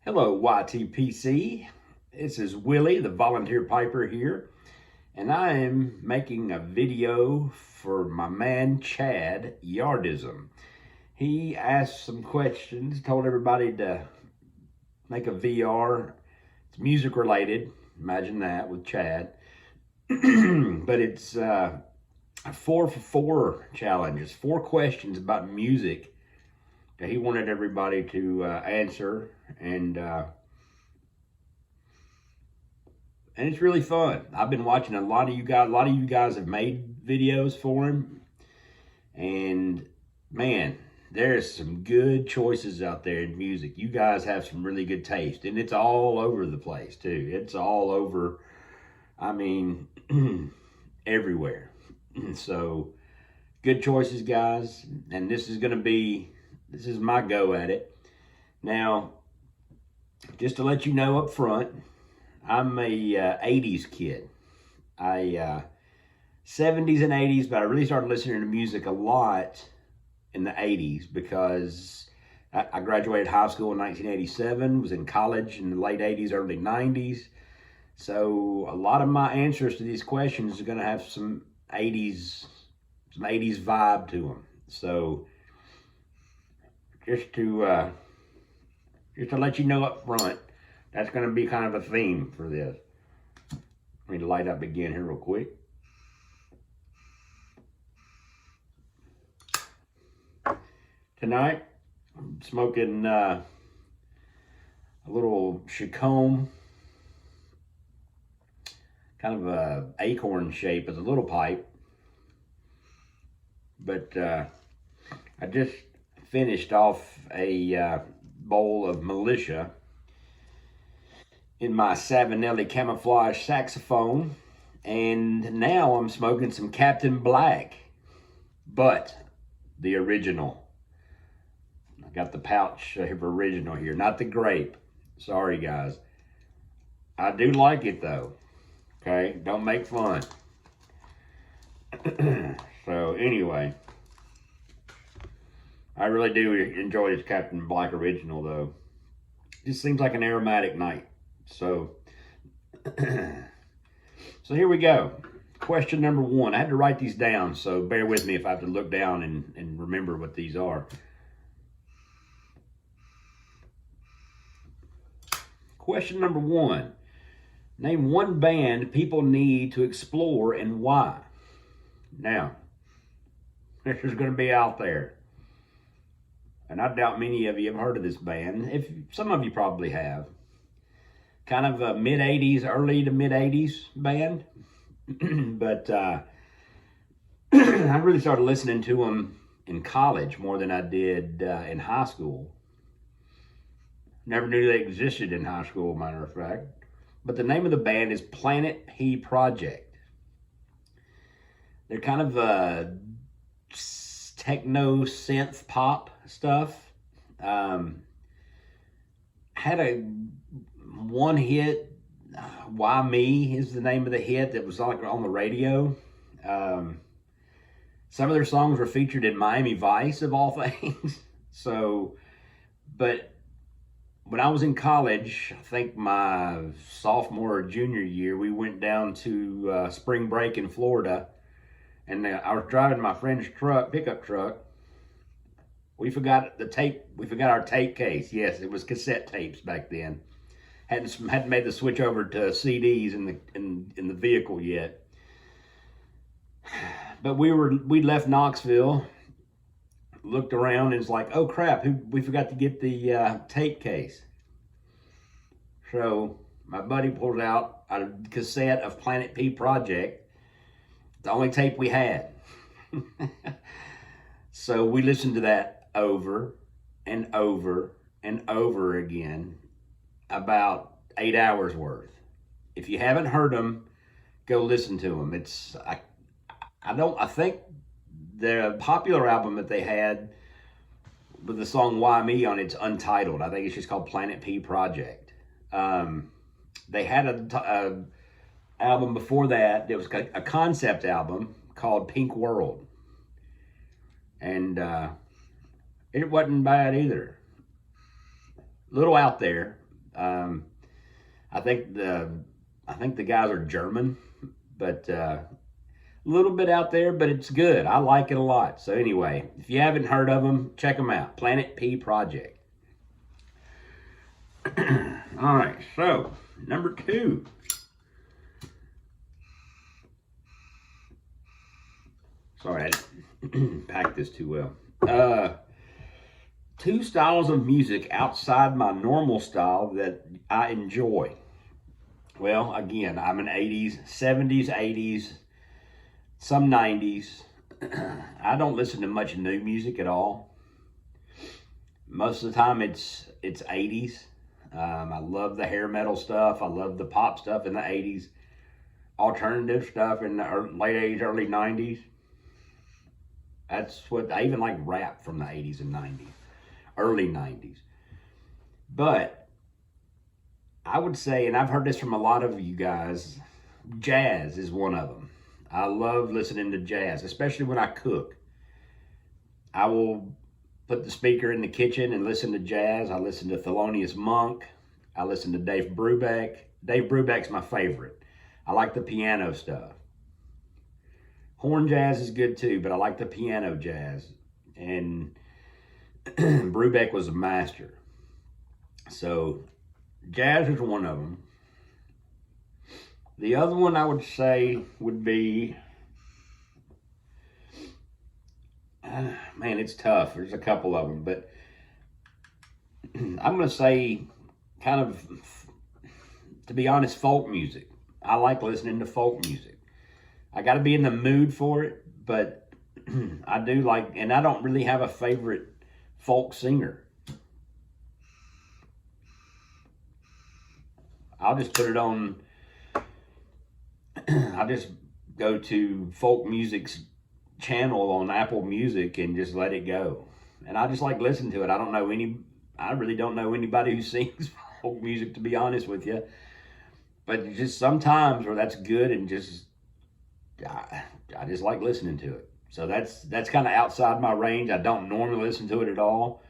Hello, YTPC. This is Willie, the volunteer piper here, and I am making a video for my man Chad, Yardism. He asked some questions, told everybody to make a VR. It's music related, imagine that with Chad. But it's a 4 for 4 challenge. It's 4 questions about music that he wanted everybody to answer, and it's really fun. I've been watching a lot of you guys. A lot of you guys have made videos for him, and man, there's some good choices out there in music. You guys have some really good taste, and it's all over the place too. It's all over. I mean, everywhere. So, good choices, guys. And this is my go at it. Now, just to let you know up front, I'm a 80s kid. I 70s and 80s, but I really started listening to music a lot in the 80s because I graduated high school in 1987, was in college in the late 80s, early 90s. So a lot of my answers to these questions are going to have some 80s vibe to them. So just to let you know up front, that's going to be kind of a theme for this. Let me light up again here real quick. Tonight, I'm smoking a little Chacombe, kind of a acorn shape as a little pipe. But I just finished off a bowl of Militia in my Savinelli camouflage saxophone, and now I'm smoking some Captain Black, but the original. I got the pouch of original here, not the grape. Sorry, guys. I do like it though. Okay, don't make fun. So anyway, I really do enjoy this Captain Black original though. Just seems like an aromatic night. So, so here we go. Question number 1. I had to write these down, so bear with me if I have to look down and remember what these are. Question number 1. Name one band people need to explore and why. Now, this is going to be out there. And I doubt many of you have heard of this band. If some of you probably have. Kind of a mid-80s, early to mid-80s band. But I really started listening to them in college more than I did in high school. Never knew they existed in high school, matter of fact. But the name of the band is Planet P Project. They're kind of techno synth pop stuff. Had a one hit, Why Me is the name of the hit that was like on the radio. Some of their songs were featured in Miami Vice of all things. So, but when I was in college, I think my sophomore or junior year, we went down to spring break in Florida, and I was driving my friend's truck, pickup truck. We forgot the tape. We forgot our tape case. Yes, it was cassette tapes back then. Hadn't made the switch over to CDs in the vehicle yet. But we left Knoxville, looked around, and it's like, oh crap, we forgot to get the tape case. So my buddy pulled out a cassette of Planet P Project, the only tape we had. So we listened to that over and over and over again, about 8 hours worth. If you haven't heard them, go listen to them. I think the popular album that they had with the song Why Me on it's untitled. I think it's just called Planet P Project. They had a album before that. It was a concept album called Pink World. And it wasn't bad either. A little out there, I think the guys are German, but a little bit out there, but it's good. I like it a lot. So anyway, if you haven't heard of them, check them out. Planet P Project. All right, so number 2. Sorry, I didn't pack this too well. 2 styles of music outside my normal style that I enjoy. Well, again, I'm an 80s, 70s, 80s, some 90s. I don't listen to much new music at all. Most of the time it's 80s. I love the hair metal stuff. I love the pop stuff in the 80s. Alternative stuff in the late 80s, early 90s. That's what I even like rap from the 80s and 90s, early 90s. But I would say, and I've heard this from a lot of you guys, jazz is one of them. I love listening to jazz, especially when I cook. I will put the speaker in the kitchen and listen to jazz. I listen to Thelonious Monk. I listen to Dave Brubeck. Dave Brubeck's my favorite. I like the piano stuff. Horn jazz is good too, but I like the piano jazz. And Brubeck was a master. So jazz is one of them. The other one I would say would be, man, it's tough. There's a couple of them, but I'm going to say kind of, to be honest, folk music. I like listening to folk music. I got to be in the mood for it, but I do like, and I don't really have a favorite folk singer. I'll just put it on, I just go to folk music's channel on Apple Music and just let it go. And I just like listening to it. I really don't know anybody who sings folk music, to be honest with you. But just sometimes where that's good, and just, I just like listening to it. So that's kind of outside my range. I don't normally listen to it at all.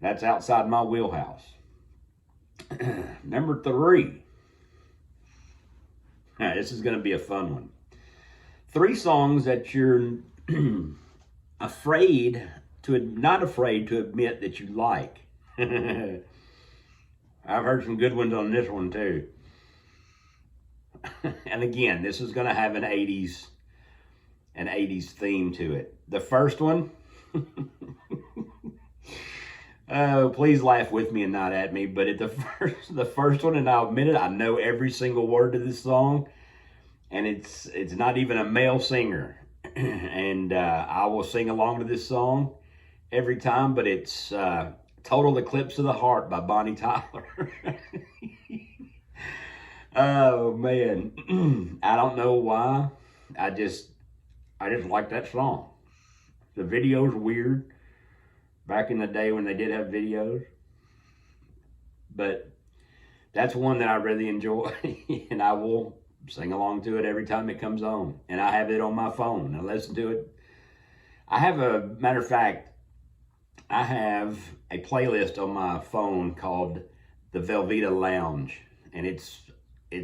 That's outside my wheelhouse. Number 3. This is going to be a fun one. 3 songs that you're not afraid to admit that you like. I've heard some good ones on this one too. And again, this is going to have an 80s theme to it. The first one, oh, please laugh with me and not at me, but the first one, and I'll admit it, I know every single word to this song, and it's not even a male singer, and I will sing along to this song every time, but it's Total Eclipse of the Heart by Bonnie Tyler. Oh man, I don't know why. I just like that song. The video's weird. Back in the day when they did have videos. But that's one that I really enjoy. And I will sing along to it every time it comes on. And I have it on my phone. I listen to it. Matter of fact, I have a playlist on my phone called the Velveeta Lounge. And it's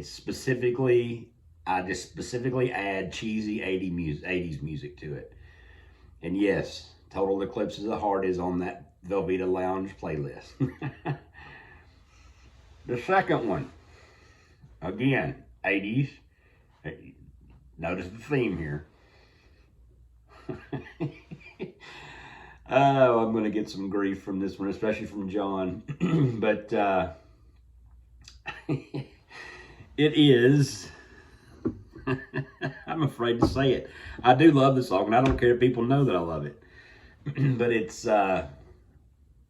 specifically, I just specifically add cheesy 80s music to it. And yes, Total Eclipse of the Heart is on that Velveeta Lounge playlist. The second one, again, 80s. Notice the theme here. Oh, I'm going to get some grief from this one, especially from John. But it is, I'm afraid to say it. I do love the song, and I don't care if people know that I love it. But it's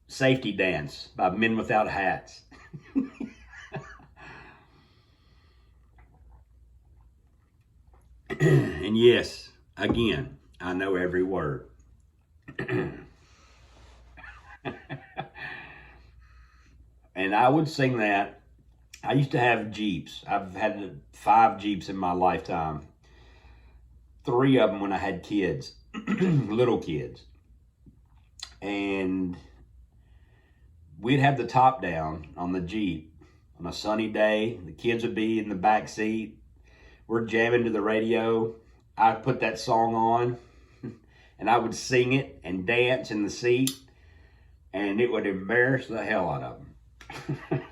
Safety Dance by Men Without Hats. And yes, again, I know every word. And I would sing that. I used to have Jeeps. I've had 5 Jeeps in my lifetime. 3 of them when I had kids, little kids. And we'd have the top down on the Jeep. on a sunny day. The kids would be in the back seat. We're jamming to the radio. I'd put that song on and I would sing it and dance in the seat, and it would embarrass the hell out of them.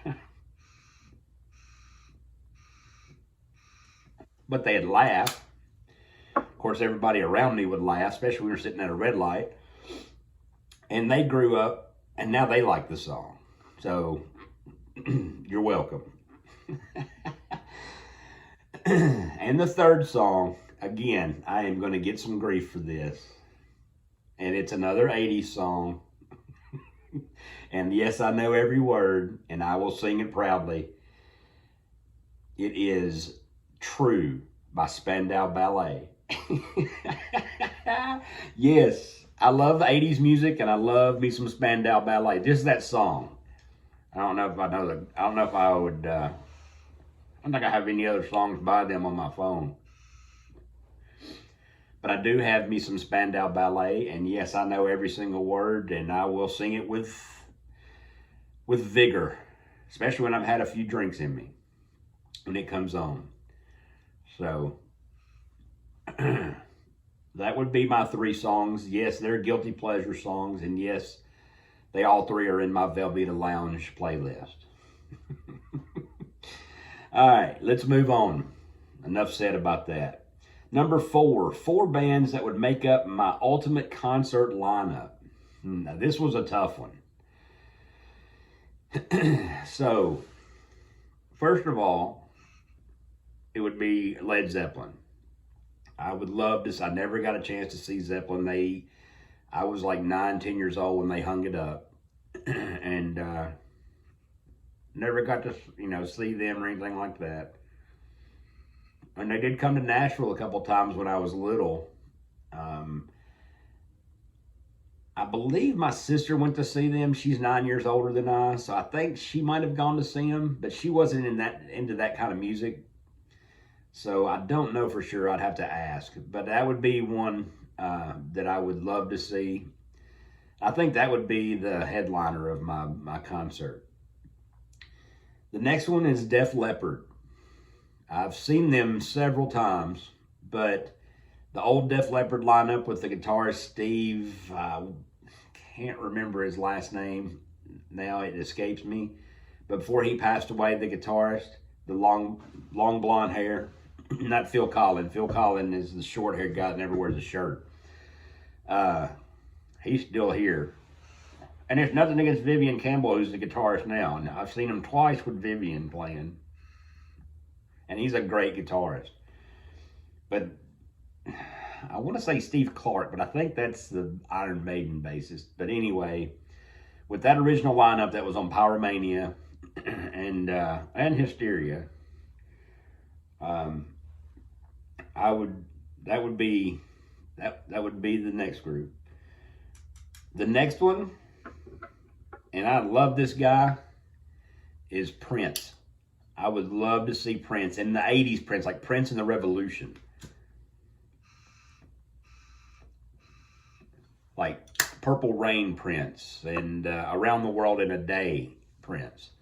But they'd laugh. Of course, everybody around me would laugh, especially when we were sitting at a red light. And they grew up, and now they like the song. So, you're welcome. And the third song, again, I am going to get some grief for this. And it's another 80s song. And yes, I know every word, and I will sing it proudly. It is True by Spandau Ballet. Yes, I love 80s music, and I love me some Spandau Ballet. Just that song. I don't know if I know the. I don't know if I would. I don't think I have any other songs by them on my phone. But I do have me some Spandau Ballet, and yes, I know every single word, and I will sing it with vigor, especially when I've had a few drinks in me when it comes on. So that would be my three songs. Yes, they're guilty pleasure songs, and yes, they all three are in my Velveeta Lounge playlist. All right, let's move on. Enough said about that. Number 4, 4 bands that would make up my ultimate concert lineup. Now, this was a tough one. So, first of all, it would be Led Zeppelin. I would love this. I never got a chance to see Zeppelin. I was like 9, 10 years old when they hung it up. And never got to, see them or anything like that. And they did come to Nashville a couple times when I was little. I believe my sister went to see them. She's 9 years older than I, so I think she might have gone to see them, but she wasn't into that kind of music. So I don't know for sure. I'd have to ask. But that would be one that I would love to see. I think that would be the headliner of my concert. The next one is Def Leppard. I've seen them several times, but the old Def Leppard lineup with the guitarist Steve, I can't remember his last name now, it escapes me. But before he passed away, the guitarist, the long blonde hair, not Phil Collins. Phil Collins is the short-haired guy that never wears a shirt. He's still here. And there's nothing against Vivian Campbell, who's the guitarist now. And I've seen him twice with Vivian playing. And he's a great guitarist. But I want to say Steve Clark, but I think that's the Iron Maiden bassist. But anyway, with that original lineup that was on Pyromania and Hysteria, that would be the next group. The next one, and I love this guy, is Prince. I would love to see Prince in the 80s Prince, like Prince and the Revolution. Like Purple Rain Prince and Around the World in a Day Prince.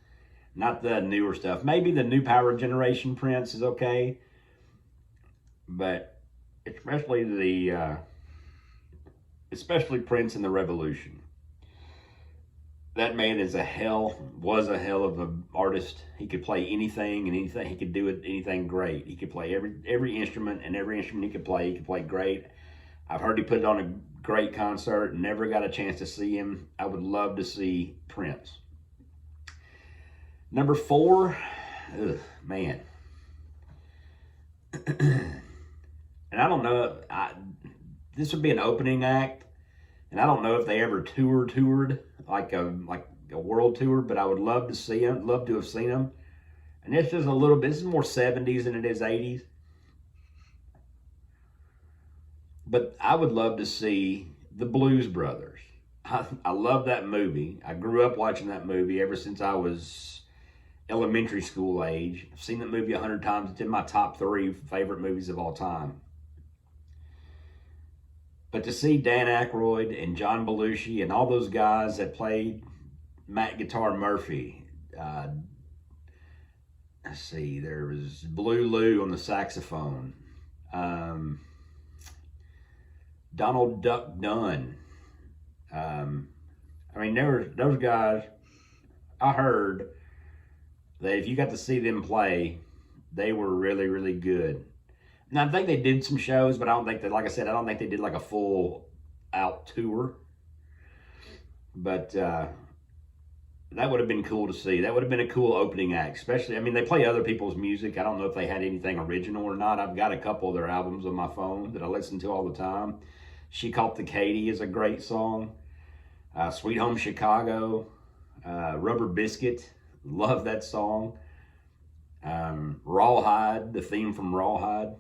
Not the newer stuff. Maybe the New Power Generation Prince is okay. But especially Prince and the Revolution. That man was a hell of an artist. He could play anything and anything. He could do anything great. He could play every instrument, and every instrument he could play great. I've heard he put on a great concert. Never got a chance to see him. I would love to see Prince. Number 4, man. And I don't know, this would be an opening act, and I don't know if they ever toured like a world tour, but I would love to see them, love to have seen them. And this is this is more 70s than it is 80s. But I would love to see the Blues Brothers. I love that movie. I grew up watching that movie ever since I was elementary school age. I've seen that movie 100 times. It's in my top 3 favorite movies of all time. But to see Dan Aykroyd and John Belushi and all those guys that played Matt Guitar Murphy, let's see, there was Blue Lou on the saxophone. Um, Donald Duck Dunn. I mean, there was those guys. I heard that if you got to see them play, they were really, really good. And I think they did some shows, but I don't think that, like I said, I don't think they did like a full out tour. But that would have been cool to see. That would have been a cool opening act, especially. I mean, they play other people's music. I don't know if they had anything original or not. I've got a couple of their albums on my phone that I listen to all the time. She Caught the Katy is a great song. Sweet Home Chicago, Rubber Biscuit, love that song. Rawhide, the theme from Rawhide.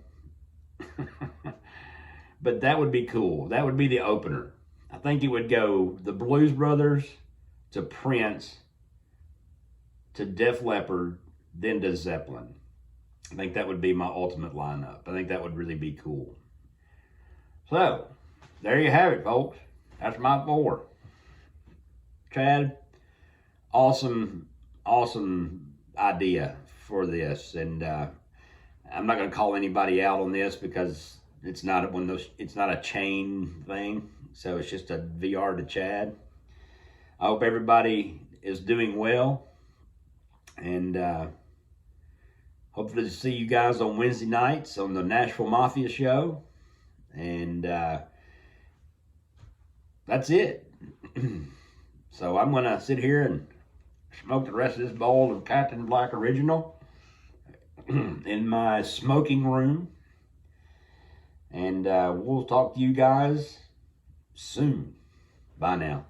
But that would be cool. That would be the opener. I think it would go the Blues Brothers to Prince to Def Leppard, then to Zeppelin. I think that would be my ultimate lineup. I think that would really be cool. So, there you have it, folks. That's my 4. Chad, awesome idea for this, and I'm not going to call anybody out on this because it's not it's not a chain thing, so it's just a VR to Chad. I hope everybody is doing well, and hopefully to see you guys on Wednesday nights on the Nashville Mafia show, and that's it. So I'm going to sit here and smoke the rest of this bowl of Captain Black Original in my smoking room. And we'll talk to you guys soon. Bye now.